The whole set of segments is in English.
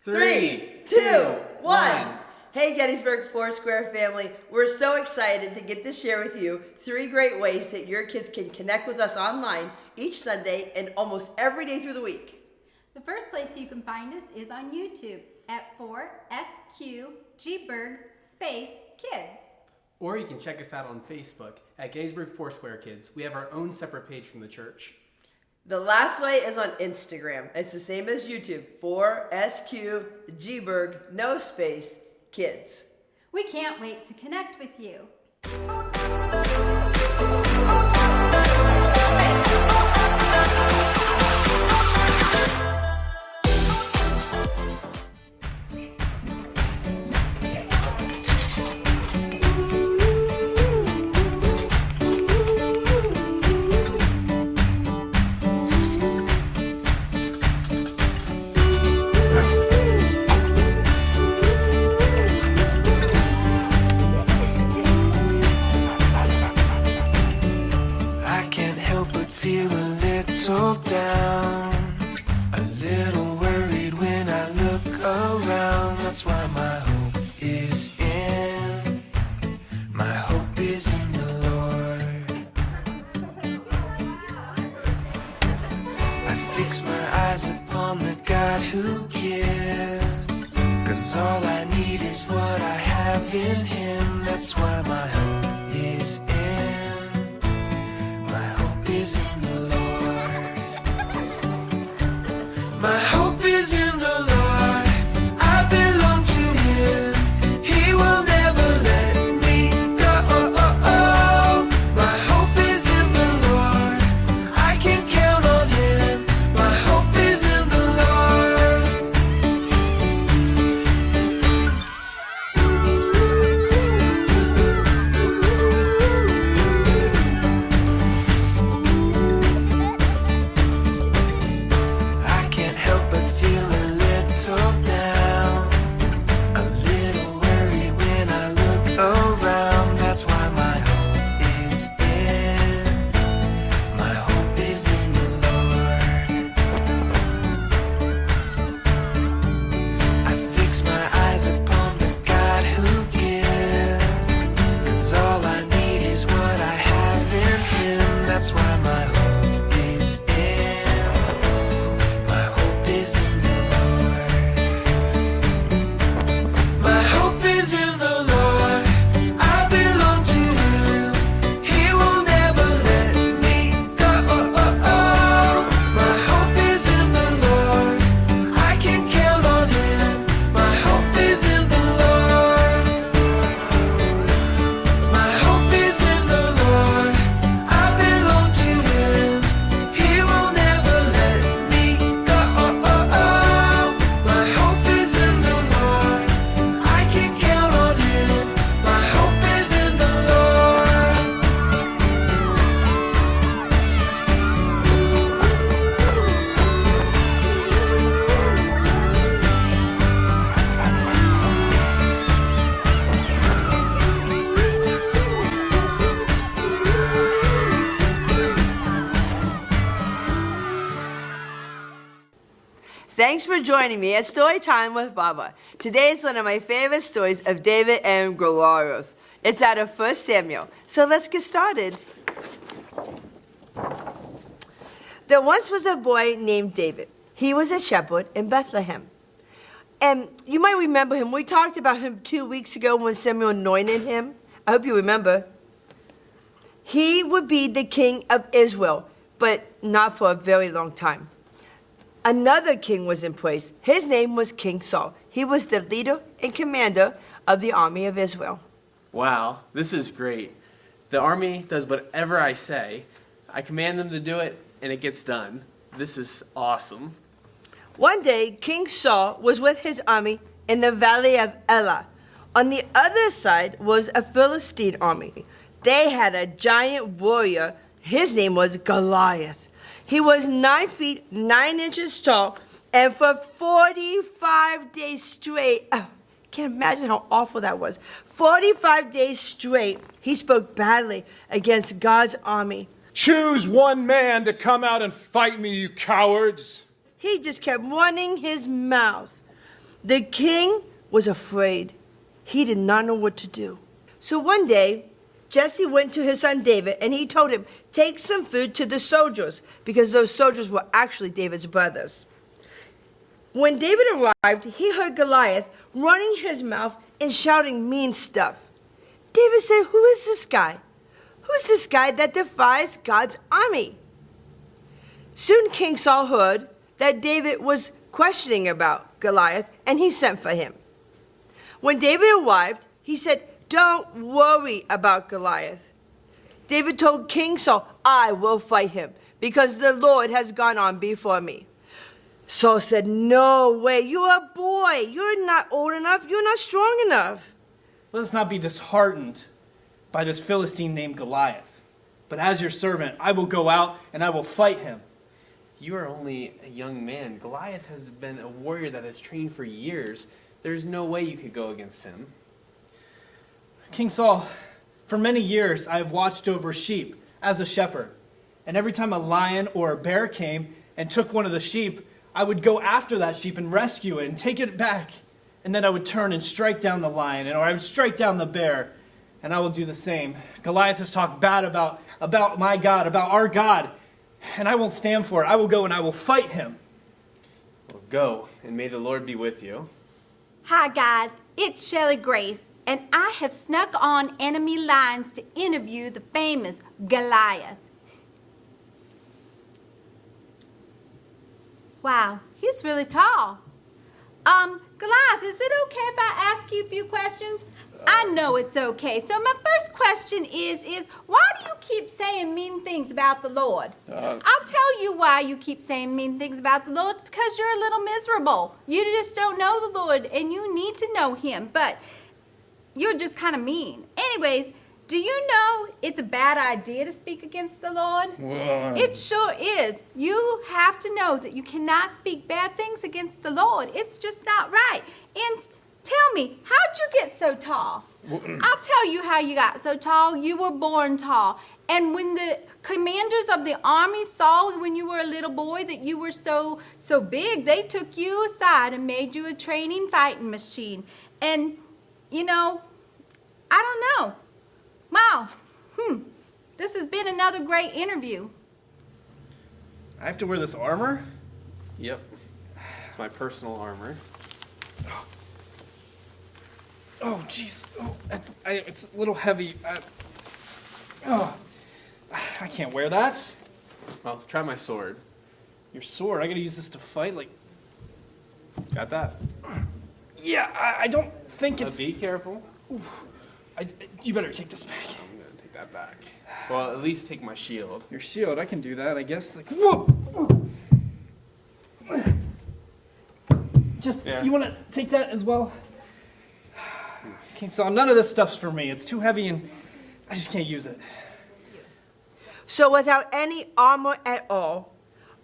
3, 2, 1. Hey Gettysburg Foursquare family, we're so excited to get to share with you 3 great ways that your kids can connect with us online each Sunday and almost every day through the week. The first place you can find us is on YouTube at 4SQGberg-Kids. Or you can check us out on Facebook at Gettysburg Foursquare Kids. We have our own separate page from the church. The last way is on Instagram. It's the same as YouTube, 4SQGberg, no space, Kids. We can't wait to connect with you. Down, a little worried when I look around. That's why my hope is in the Lord. I fix my eyes upon the God who gives, 'cause all I need is what I have in Him. That's why my hope is in the Lord. My hope is in the Lord, I belong to Him, He will never let me go. My hope is in the Lord, I can count on Him, my hope is in the down, a little worried when I look around. That's why my hope is in the Lord. I fix my eyes upon the God who gives, 'cause all I need is what I have in Him. That's why my hope is in the My hope is in the Lord, I belong to Him, He will never let me go. My hope is in the Lord, I can count on Him, my hope is in the Lord. My hope is in the Lord, I belong to Him, He will never let me go. My hope is in the Lord, I can count on Him, my hope is in the Lord. Thanks for joining me at Story Time with Baba. Today is one of my favorite stories of David and Goliath. It's out of 1 Samuel. So let's get started. There once was a boy named David. He was a shepherd in Bethlehem. And you might remember him. We talked about him 2 weeks ago when Samuel anointed him. I hope you remember. He would be the king of Israel, but not for a very long time. Another king was in place. His name was King Saul. He was the leader and commander of the army of Israel. Wow, this is great. The army does whatever I say. I command them to do it, and it gets done. This is awesome. One day, King Saul was with his army in the valley of Elah. On the other side was a Philistine army. They had a giant warrior. His name was Goliath. He was 9 feet, 9 inches tall, and for 45 days straight, can't imagine how awful that was. 45 days straight, he spoke badly against God's army. Choose one man to come out and fight me, you cowards. He just kept running his mouth. The king was afraid. He did not know what to do. So one day, Jesse went to his son David and he told him, take some food to the soldiers, because those soldiers were actually David's brothers. When David arrived, he heard Goliath running his mouth and shouting mean stuff. David said, who is this guy? Who's this guy that defies God's army? Soon King Saul heard that David was questioning about Goliath, and he sent for him. When David arrived, he said, don't worry about Goliath. David told King Saul, I will fight him, because the Lord has gone on before me. Saul said, no way, you're a boy. You're not old enough. You're not strong enough. Let us not be disheartened by this Philistine named Goliath. But as your servant, I will go out and I will fight him. You are only a young man. Goliath has been a warrior that has trained for years. There's no way you could go against him. King Saul, for many years I have watched over sheep as a shepherd. And every time a lion or a bear came and took one of the sheep, I would go after that sheep and rescue it and take it back. And then I would turn and strike down the lion, or I would strike down the bear, and I will do the same. Goliath has talked bad about my God, about our God, and I won't stand for it. I will go and I will fight him. Well, go, and may the Lord be with you. Hi guys, it's Shelley Grace, and I have snuck on enemy lines to interview the famous Goliath. Wow, he's really tall. Goliath, is it okay if I ask you a few questions? I know it's okay. So my first question is why do you keep saying mean things about the Lord? I'll tell you why you keep saying mean things about the Lord. It's because you're a little miserable. You just don't know the Lord, and you need to know him, but you're just kind of mean. Anyways, do you know it's a bad idea to speak against the Lord? It sure is. You have to know that you cannot speak bad things against the Lord. It's just not right. And tell me, how'd you get so tall? I'll tell you how you got so tall. You were born tall. And when the commanders of the army saw when you were a little boy that you were so big, they took you aside and made you a training fighting machine. And, you know, I don't know. Wow. This has been another great interview. I have to wear this armor? Yep, it's my personal armor. Oh, jeez. Oh, it's a little heavy. I can't wear that. Well, try my sword. Your sword, I gotta use this to fight? Like, Got that? yeah, I don't think it's... Be careful. You better take this back. I'm gonna take that back. Well, at least take my shield. Your shield, I can do that, I guess. Like, whoa! Just, Yeah. you wanna take that as well? King Saul, none of this stuff's for me. It's too heavy and I just can't use it. So without any armor at all,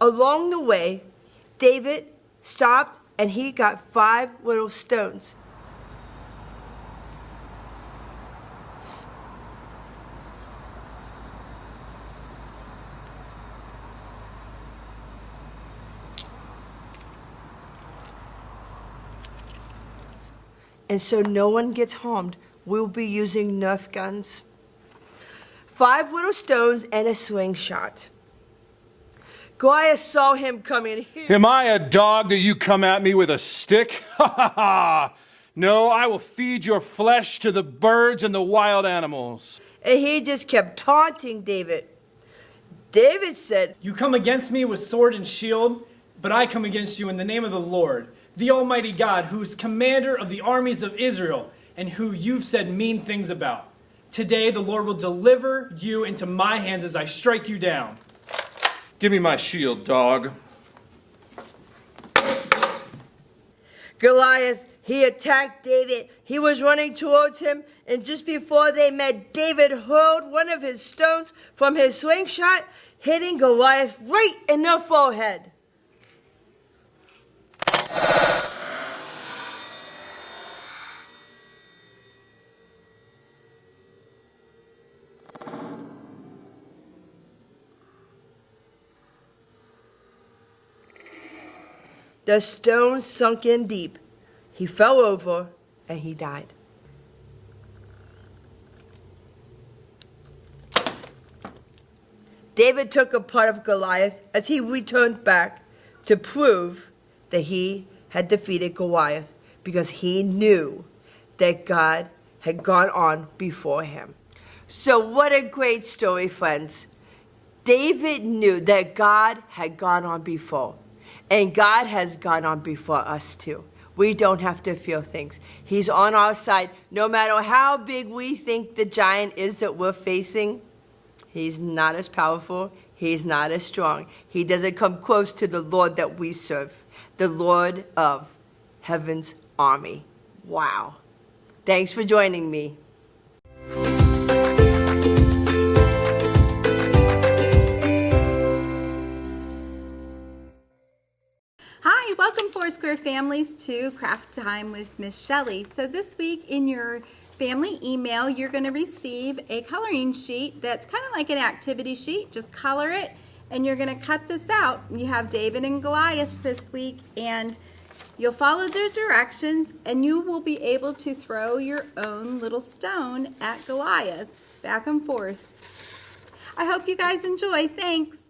along the way, David stopped and he got 5 little stones. And so no one gets harmed. We'll be using Nerf guns. 5 little stones and a slingshot. Goliath saw him coming. Am I a dog that you come at me with a stick? Ha ha ha! No, I will feed your flesh to the birds and the wild animals. And he just kept taunting David. David said, You come against me with sword and shield, but I come against you in the name of the Lord, the Almighty God, who is commander of the armies of Israel, and who you've said mean things about. Today the Lord will deliver you into my hands as I strike you down. Give me my shield, dog. Goliath, he attacked David. He was running towards him, and just before they met, David hurled one of his stones from his slingshot, hitting Goliath right in the forehead. The stone sunk in deep. He fell over and he died. David took a part of Goliath as he returned back to prove that he had defeated Goliath because he knew that God had gone on before him. So what a great story, friends. David knew that God had gone on before, and God has gone on before us too. We don't have to fear things. He's on our side. No matter how big we think the giant is that we're facing, he's not as powerful. He's not as strong. He doesn't come close to the Lord that we serve, the Lord of heaven's army. Wow. Thanks for joining me. Hi, welcome Foursquare families to Craft Time with Miss Shelley. So this week in your family email, you're going to receive a coloring sheet that's kind of like an activity sheet. Just color it, and you're going to cut this out. You have David and Goliath this week, and you'll follow the directions, and you will be able to throw your own little stone at Goliath back and forth. I hope you guys enjoy. Thanks.